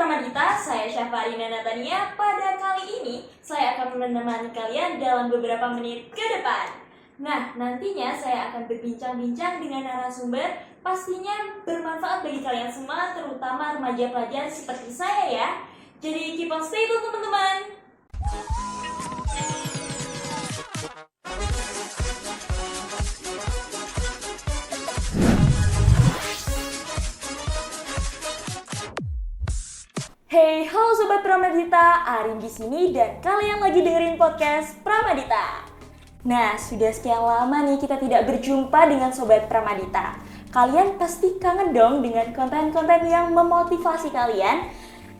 Pramadita, saya Syafarina Natania. Pada kali ini, saya akan menemani kalian dalam beberapa menit ke depan. Nah, nantinya saya akan berbincang-bincang dengan narasumber, pastinya bermanfaat bagi kalian semua, terutama remaja pelajar seperti saya ya. Jadi keep on stay tune teman-teman. Hey, halo sobat Pramadita, Arin di sini dan kalian lagi dengerin podcast Pramadita. Nah, sudah sekian lama nih kita tidak berjumpa dengan sobat Pramadita. Kalian pasti kangen dong dengan konten-konten yang memotivasi kalian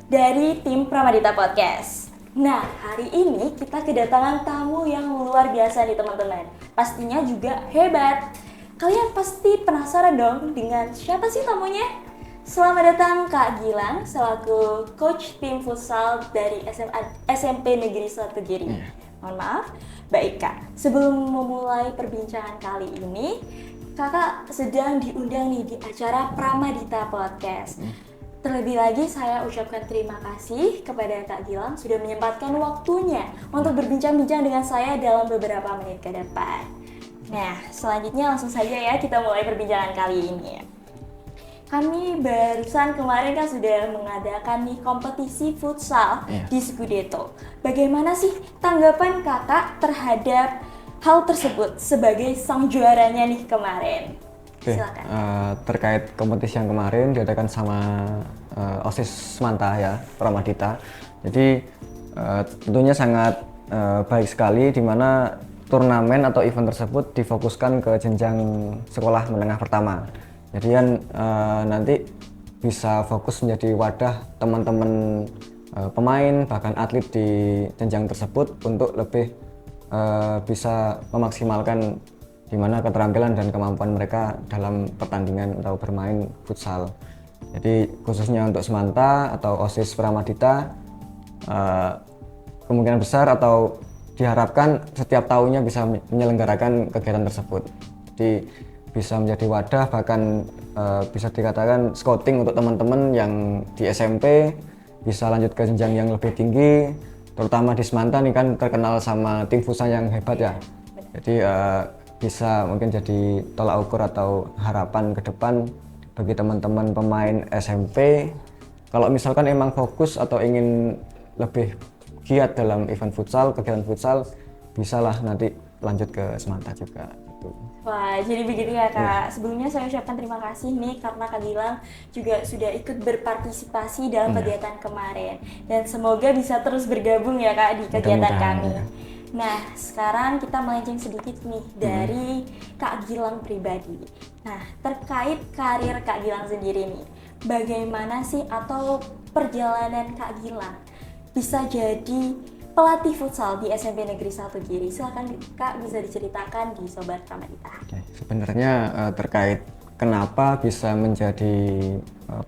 dari tim Pramadita Podcast. Nah, hari ini kita kedatangan tamu yang luar biasa nih teman-teman. Pastinya juga hebat. Kalian pasti penasaran dong dengan siapa sih tamunya? Selamat datang Kak Gilang selaku coach tim futsal dari SMP Negeri 1 Giri. Mohon maaf. Baik Kak, sebelum memulai perbincangan kali ini, Kakak sedang diundang nih di acara Pramadita Podcast. Terlebih lagi saya ucapkan terima kasih kepada Kak Gilang sudah menyempatkan waktunya untuk berbincang-bincang dengan saya dalam beberapa menit ke depan. Nah, selanjutnya langsung saja ya kita mulai perbincangan kali ini. Kami barusan kemarin kan sudah mengadakan nih kompetisi futsal di Scudetto. Bagaimana sih tanggapan kakak terhadap hal tersebut sebagai sang juaranya nih kemarin? Oke, silakan. Terkait kompetisi yang kemarin diadakan sama OSIS Semanta ya, Pramadita. Jadi tentunya sangat baik sekali di mana turnamen atau event tersebut difokuskan ke jenjang sekolah menengah pertama. Jadi kan nanti bisa fokus menjadi wadah teman-teman pemain bahkan atlet di jenjang tersebut untuk lebih bisa memaksimalkan di mana keterampilan dan kemampuan mereka dalam pertandingan atau bermain futsal. Jadi khususnya untuk Semanta atau OSIS Pramadita kemungkinan besar atau diharapkan setiap tahunnya bisa menyelenggarakan kegiatan tersebut. Jadi bisa menjadi wadah bahkan bisa dikatakan scouting untuk teman-teman yang di SMP bisa lanjut ke jenjang yang lebih tinggi, terutama di Semanta nih kan terkenal sama tim futsal yang hebat ya. Jadi bisa mungkin jadi tolak ukur atau harapan ke depan bagi teman-teman pemain SMP kalau misalkan emang fokus atau ingin lebih giat dalam event futsal, kegiatan futsal, bisalah nanti lanjut ke Semanta juga. Wah, jadi begitu ya Kak. Sebelumnya saya ucapkan terima kasih nih karena Kak Gilang juga sudah ikut berpartisipasi dalam kegiatan kemarin. Dan semoga bisa terus bergabung ya Kak di kegiatan kami. Ya. Nah, sekarang kita melenceng sedikit nih dari Kak Gilang pribadi. Nah, terkait karir Kak Gilang sendiri nih, bagaimana sih atau perjalanan Kak Gilang bisa jadi pelatih futsal di SMP Negeri 1 Giri? Silakan Kak, bisa diceritakan di Sobat Pramadita. Sebenarnya terkait kenapa bisa menjadi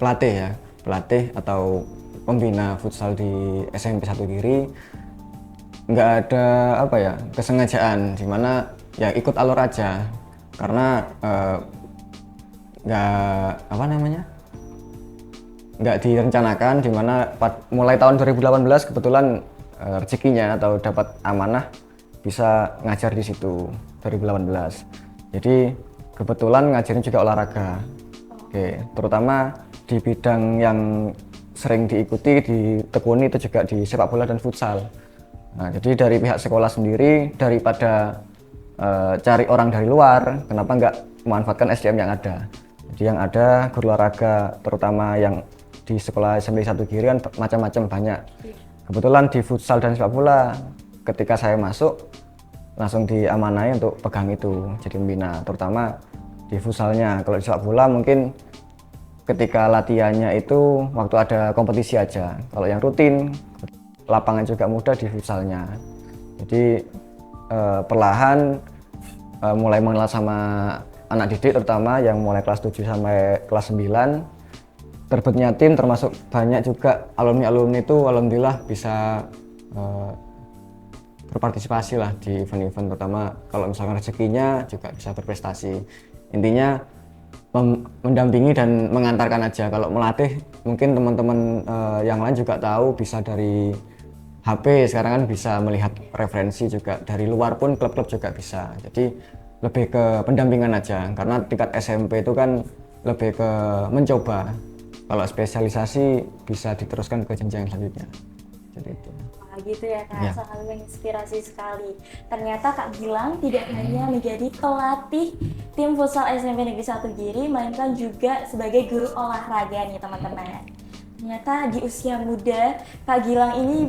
pelatih atau pembina futsal di SMP 1 Giri, nggak ada kesengajaan, dimana ya ikut alur aja karena nggak direncanakan, dimana mulai tahun 2018 kebetulan rezekinya atau dapat amanah bisa ngajar di situ 2018. Jadi kebetulan ngajarin juga olahraga. Oke, terutama di bidang yang sering diikuti, ditekuni itu juga di sepak bola dan futsal. Nah, jadi dari pihak sekolah sendiri daripada cari orang dari luar, kenapa nggak memanfaatkan SDM yang ada? Jadi yang ada guru olahraga terutama yang di sekolah SMP 1 Giri kan macam-macam banyak. Kebetulan di futsal dan sepak bola ketika saya masuk langsung diamanai untuk pegang itu jadi pembina, terutama di futsalnya. Kalau di sepak bola mungkin ketika latihannya itu waktu ada kompetisi aja, kalau yang rutin lapangan juga mudah di futsalnya. Jadi perlahan mulai mengenal sama anak didik terutama yang mulai kelas 7 sampai kelas 9. Terbentuknya tim termasuk banyak juga alumni-alumni itu alhamdulillah bisa berpartisipasi lah di event-event, terutama kalau misalkan rezekinya juga bisa berprestasi. Intinya mendampingi dan mengantarkan aja. Kalau melatih mungkin teman-teman yang lain juga tahu, bisa dari HP, sekarang kan bisa melihat referensi juga dari luar pun, klub-klub juga bisa. Jadi lebih ke pendampingan aja, karena tingkat SMP itu kan lebih ke mencoba. Kalau spesialisasi bisa diteruskan ke jenjang selanjutnya. Jadi itu. Wah, gitu ya Kak, Ya. sangat menginspirasi sekali. Ternyata Kak Gilang tidak hanya menjadi pelatih tim futsal SMP Negeri 1 Giri, melainkan juga sebagai guru olahraga nih teman-teman. Ternyata di usia muda, Kak Gilang ini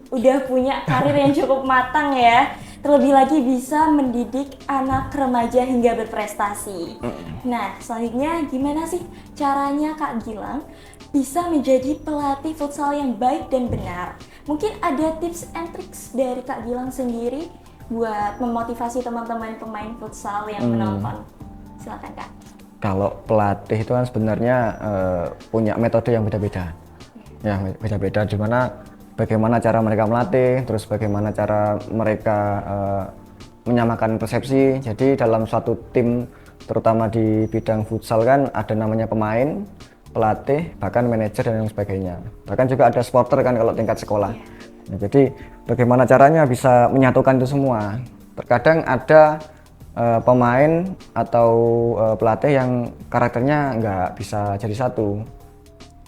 udah punya karir yang cukup matang ya. Terlebih lagi bisa mendidik anak remaja hingga berprestasi. Nah, selanjutnya gimana sih caranya Kak Gilang bisa menjadi pelatih futsal yang baik dan benar? Mungkin ada tips and tricks dari Kak Gilang sendiri buat memotivasi teman-teman pemain futsal yang menonton. Silakan Kak. Kalau pelatih itu kan sebenarnya punya metode yang beda-beda. Ya, beda-beda di mana bagaimana cara mereka melatih, terus bagaimana cara mereka menyamakan persepsi. Jadi dalam suatu tim, terutama di bidang futsal kan ada namanya pemain, pelatih, bahkan manajer dan yang sebagainya. Bahkan juga ada supporter kan kalau tingkat sekolah. Nah, jadi bagaimana caranya bisa menyatukan itu semua. Terkadang ada pemain atau pelatih yang karakternya nggak bisa jadi satu.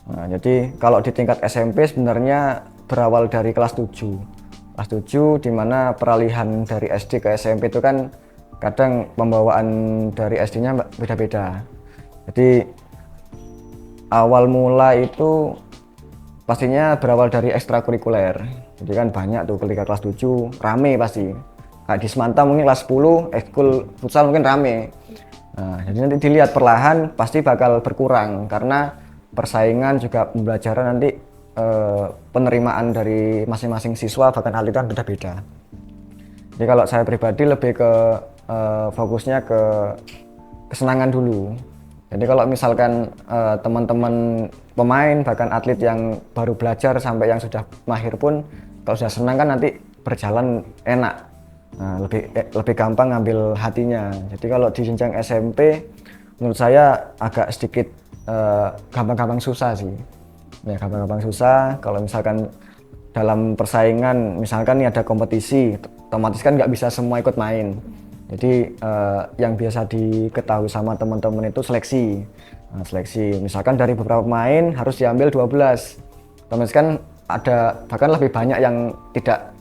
Nah, jadi kalau di tingkat SMP sebenarnya berawal dari kelas 7. Kelas 7 di mana peralihan dari SD ke SMP itu kan kadang pembawaan dari SD-nya beda-beda. Jadi awal mula itu pastinya berawal dari ekstrakurikuler. Jadi kan banyak tuh ketika kelas 7 rame pasti. Kayak di Semanta mungkin kelas 10 ekskul futsal mungkin rame. Nah, jadi nanti dilihat perlahan pasti bakal berkurang karena persaingan juga pembelajaran nanti penerimaan dari masing-masing siswa bahkan atlet kan beda-beda. Jadi kalau saya pribadi lebih ke fokusnya ke kesenangan dulu. Jadi kalau misalkan teman-teman pemain bahkan atlet yang baru belajar sampai yang sudah mahir pun kalau sudah senang kan nanti berjalan enak. Nah, lebih gampang ngambil hatinya. Jadi kalau di jenjang SMP menurut saya agak sedikit gampang-gampang susah sih. Ya, gampang-gampang susah. Kalau misalkan dalam persaingan, misalkan nih ada kompetisi, otomatis kan nggak bisa semua ikut main. Jadi yang biasa diketahui sama teman-teman itu seleksi. Nah, seleksi, misalkan dari beberapa pemain harus diambil 12. Otomatis kan ada bahkan lebih banyak yang tidak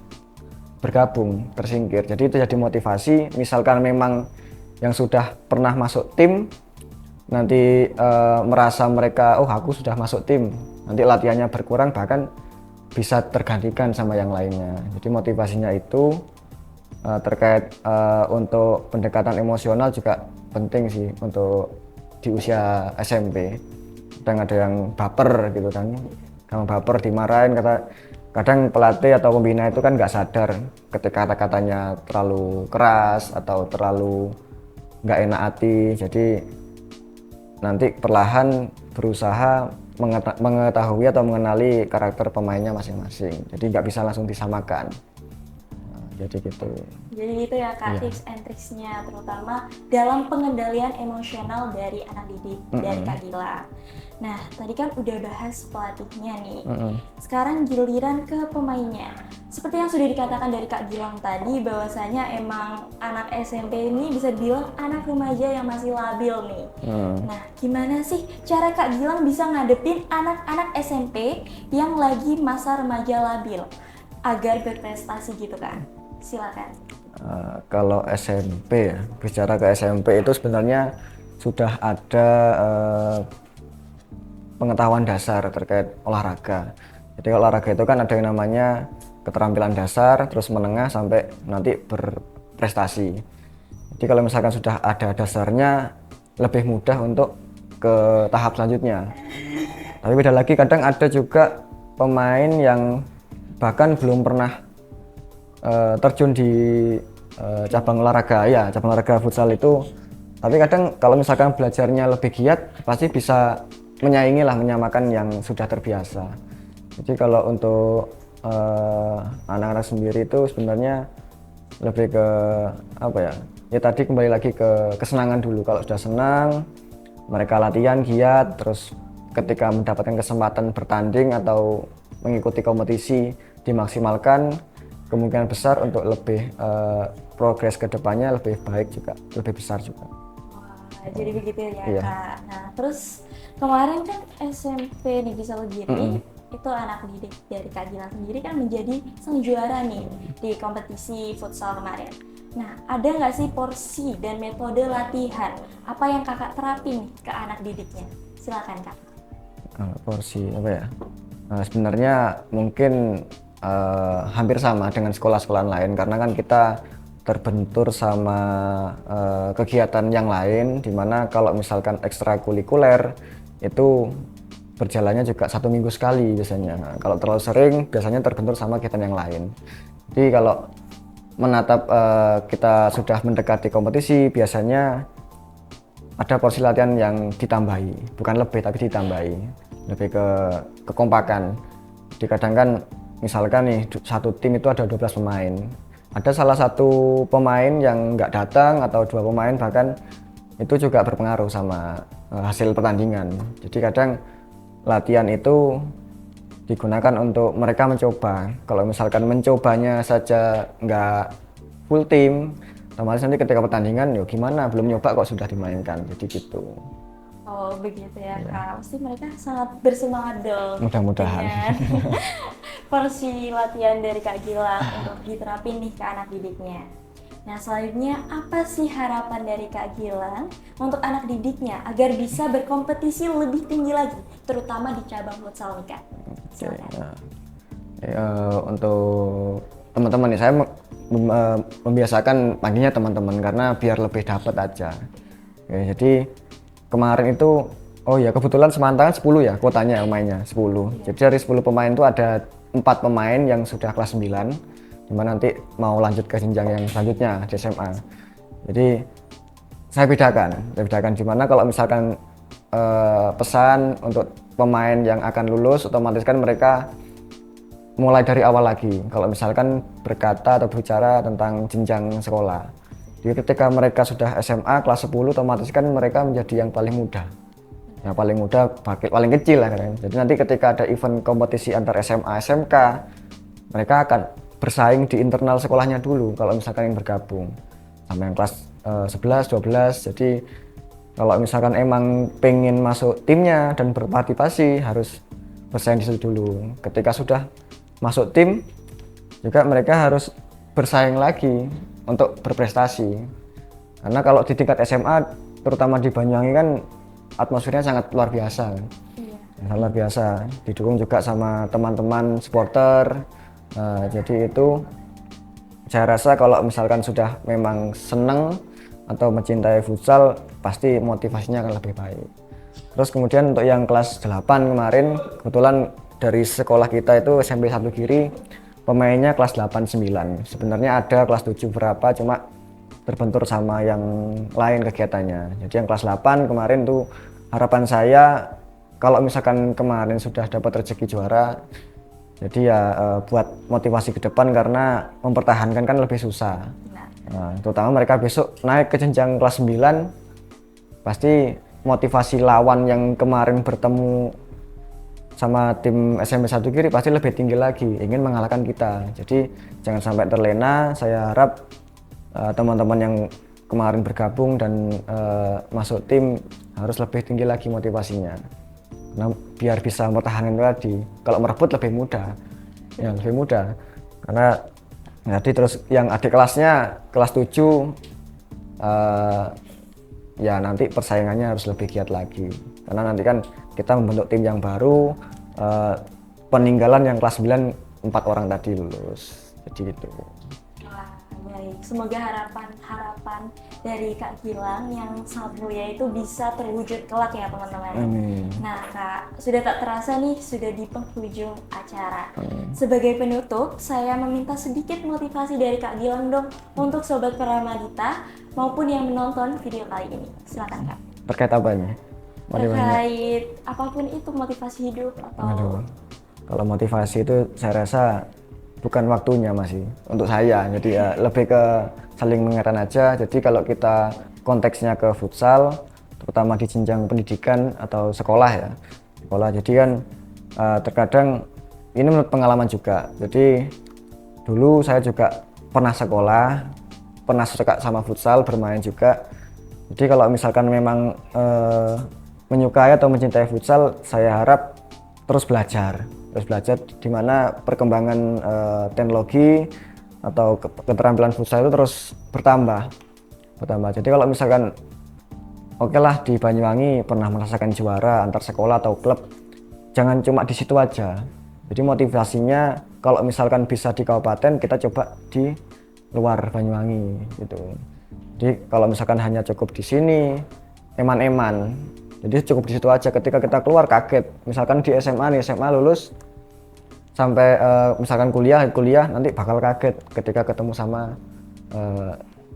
bergabung, tersingkir. Jadi itu jadi motivasi. Misalkan memang yang sudah pernah masuk tim nanti merasa mereka, oh aku sudah masuk tim, nanti latihannya berkurang bahkan bisa tergantikan sama yang lainnya. Jadi motivasinya itu terkait untuk pendekatan emosional juga penting sih untuk di usia SMP. Kadang ada yang baper gitu kan, kalau baper dimarahin, kadang pelatih atau pembina itu kan nggak sadar ketika kata-katanya terlalu keras atau terlalu nggak enak hati. Jadi nanti perlahan berusaha mengetahui atau mengenali karakter pemainnya masing-masing. Jadi nggak bisa langsung disamakan. Nah, jadi gitu. Jadi gitu ya Kak, tips and tricksnya terutama dalam pengendalian emosional dari anak didik dari Kak Gilang. Nah, tadi kan udah bahas pelatihnya nih. Sekarang giliran ke pemainnya. Seperti yang sudah dikatakan dari Kak Gilang tadi, bahwasanya emang anak SMP ini bisa dibilang anak remaja yang masih labil nih. Nah, gimana sih cara Kak Gilang bisa ngadepin anak-anak SMP yang lagi masa remaja labil agar berprestasi gitu kan? Silakan. Kalau SMP ya, bicara ke SMP itu sebenarnya sudah ada pengetahuan dasar terkait olahraga. Jadi olahraga itu kan ada yang namanya keterampilan dasar, terus menengah sampai nanti berprestasi. Jadi kalau misalkan sudah ada dasarnya, lebih mudah untuk ke tahap selanjutnya. Tapi beda lagi, kadang ada juga pemain yang bahkan belum pernah terjun di cabang olahraga, ya cabang olahraga futsal itu. Tapi kadang kalau misalkan belajarnya lebih giat, pasti bisa menyaingi lah, menyamakan yang sudah terbiasa. Jadi kalau untuk anak-anak sendiri itu sebenarnya lebih ke apa ya? Ya tadi kembali lagi ke kesenangan dulu. Kalau sudah senang, mereka latihan giat, terus ketika mendapatkan kesempatan bertanding atau mengikuti kompetisi dimaksimalkan, kemungkinan besar untuk lebih progres ke depannya lebih baik juga, lebih besar juga. Wah, jadi begitu ya Iya. Kak. Nah terus kemarin kan SMP Negeri Solo Giri itu anak didik dari Kak Gilang sendiri kan menjadi sang juara nih di kompetisi futsal kemarin. Nah ada nggak sih porsi dan metode latihan apa yang kakak terapin ke anak didiknya? Silakan Kak. Porsi apa ya? Sebenarnya mungkin hampir sama dengan sekolah-sekolah lain karena kan kita terbentur sama kegiatan yang lain, dimana kalau misalkan ekstrakurikuler itu berjalannya juga 1 minggu sekali biasanya. Nah, kalau terlalu sering biasanya terbentur sama kegiatan yang lain. Jadi kalau menatap kita sudah mendekati kompetisi, biasanya ada porsi latihan yang ditambahi, bukan lebih tapi ditambahi, lebih ke kekompakan. Jadi kadang kan misalkan nih satu tim itu ada 12 pemain, ada salah satu pemain yang nggak datang atau 2 pemain bahkan, itu juga berpengaruh sama hasil pertandingan. Jadi kadang latihan itu digunakan untuk mereka mencoba. Kalau misalkan mencobanya saja nggak full tim, otomatis nanti ketika pertandingan yuk gimana, belum nyoba kok sudah dimainkan, jadi gitu. Oh begitu ya Kak, pasti mereka sangat bersemangat dong. Mudah-mudahan. Dengan porsi latihan dari Kak Gilang untuk diterapin nih ke anak didiknya. Nah selanjutnya apa sih harapan dari Kak Gilang untuk anak didiknya agar bisa berkompetisi lebih tinggi lagi, terutama di cabang futsal nih Kak? Silakan. Untuk teman-teman nih, saya membiasakan panggilnya teman-teman karena biar lebih dapat aja. Jadi kemarin itu, oh ya kebetulan Semanta kan 10 ya kuotanya mainnya 10. Jadi dari 10 pemain itu ada 4 pemain yang sudah kelas 9, dimana nanti mau lanjut ke jenjang yang selanjutnya di SMA. Jadi saya bedakan dimana kalau misalkan pesan untuk pemain yang akan lulus, otomatis kan mereka mulai dari awal lagi. Kalau misalkan berkata atau berbicara tentang jenjang sekolah, jadi ketika mereka sudah SMA kelas 10, otomatis kan mereka menjadi yang paling muda. Yang paling muda, paling kecil lah kan. Jadi nanti ketika ada event kompetisi antar SMA SMK, mereka akan bersaing di internal sekolahnya dulu kalau misalkan yang bergabung sama yang kelas 11, 12. Jadi kalau misalkan emang pengen masuk timnya dan berpartisipasi harus bersaing di situ dulu. Ketika sudah masuk tim juga mereka harus bersaing lagi untuk berprestasi. Karena kalau di tingkat SMA terutama di Banyuwangi kan atmosfernya sangat luar biasa kan. Sangat luar biasa, didukung juga sama teman-teman supporter. Jadi itu saya rasa kalau misalkan sudah memang seneng atau mencintai futsal, pasti motivasinya akan lebih baik. Terus kemudian untuk yang kelas 8 kemarin, kebetulan dari sekolah kita itu SMP 1 Giri pemainnya kelas 8, 9. Sebenarnya ada kelas 7 berapa, cuma terbentur sama yang lain kegiatannya. Jadi yang kelas 8 kemarin tuh harapan saya kalau misalkan kemarin sudah dapat rezeki juara, jadi ya buat motivasi ke depan karena mempertahankan kan lebih susah. Nah, terutama mereka besok naik ke jenjang kelas 9, pasti motivasi lawan yang kemarin bertemu sama tim SMP 1 Giri pasti lebih tinggi lagi, ingin mengalahkan kita. Jadi jangan sampai terlena. Saya harap teman-teman yang kemarin bergabung dan masuk tim harus lebih tinggi lagi motivasinya. Nah, biar bisa mempertahankan tadi. Kalau merebut lebih mudah, ya lebih mudah. Karena jadi terus yang adik kelasnya kelas 7 ya nanti persaingannya harus lebih giat lagi. Karena nanti kan kita membentuk tim yang baru, peninggalan yang kelas 9 4 orang tadi lulus. Jadi itu. Wah, baik. Semoga harapan dari Kak Gilang yang sangat mulia itu bisa terwujud kelak ya teman-teman. Amin. Nah Kak, sudah tak terasa nih sudah di penghujung acara. Sebagai penutup, saya meminta sedikit motivasi dari Kak Gilang dong untuk Sobat Pramadita maupun yang menonton video kali ini. Silakan Kak. Terkait apanya? Terkait apapun itu, motivasi hidup atau... Aduh, kalau motivasi itu saya rasa bukan waktunya masih untuk saya. Jadi ya lebih ke saling mengingatkan aja. Jadi kalau kita konteksnya ke futsal, terutama di jenjang pendidikan atau sekolah ya. Sekolah. Jadi kan terkadang ini menurut pengalaman juga. Jadi dulu saya juga pernah sekolah, pernah suka sama futsal, bermain juga. Jadi kalau misalkan memang menyukai atau mencintai futsal, saya harap terus belajar di mana perkembangan teknologi atau keterampilan futsal itu terus bertambah. Jadi kalau misalkan oke lah di Banyuwangi pernah merasakan juara antar sekolah atau klub, jangan cuma di situ aja. Jadi motivasinya kalau misalkan bisa di kabupaten, kita coba di luar Banyuwangi gitu. Jadi kalau misalkan hanya cukup di sini, eman-eman. Jadi cukup di situ aja. Ketika kita keluar kaget, misalkan di SMA lulus sampai misalkan kuliah nanti bakal kaget ketika ketemu sama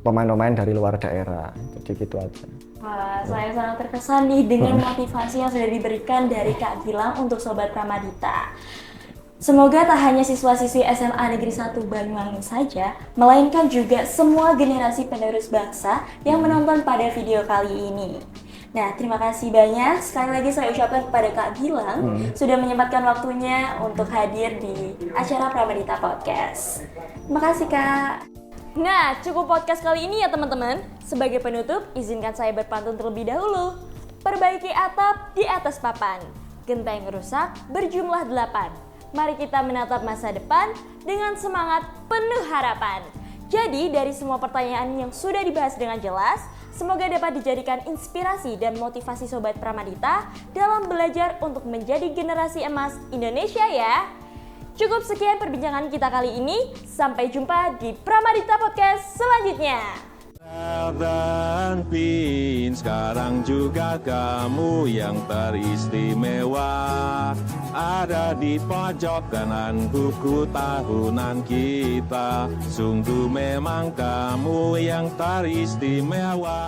pemain-pemain dari luar daerah. Jadi gitu aja. Wah, saya sangat terkesan nih dengan motivasi yang sudah diberikan dari Kak Gilang untuk Sobat Pramadita. Semoga tak hanya siswa-siswi SMA Negeri 1 Banyuwangi saja, melainkan juga semua generasi penerus bangsa yang menonton pada video kali ini. Nah, terima kasih banyak. Sekali lagi saya ucapkan kepada Kak Gilang sudah menyempatkan waktunya untuk hadir di acara Pramadita Podcast. Terima kasih, Kak. Nah, cukup podcast kali ini ya teman-teman. Sebagai penutup, izinkan saya berpantun terlebih dahulu. Perbaiki atap di atas papan. Genteng rusak berjumlah 8. Mari kita menatap masa depan dengan semangat penuh harapan. Jadi, dari semua pertanyaan yang sudah dibahas dengan jelas, semoga dapat dijadikan inspirasi dan motivasi Sobat Pramadita dalam belajar untuk menjadi generasi emas Indonesia ya. Cukup sekian perbincangan kita kali ini. Sampai jumpa di Pramadita Podcast selanjutnya. Dan Pin, sekarang juga kamu yang teristimewa ada di pojok kanan buku tahunan kita. Sungguh memang kamu yang teristimewa.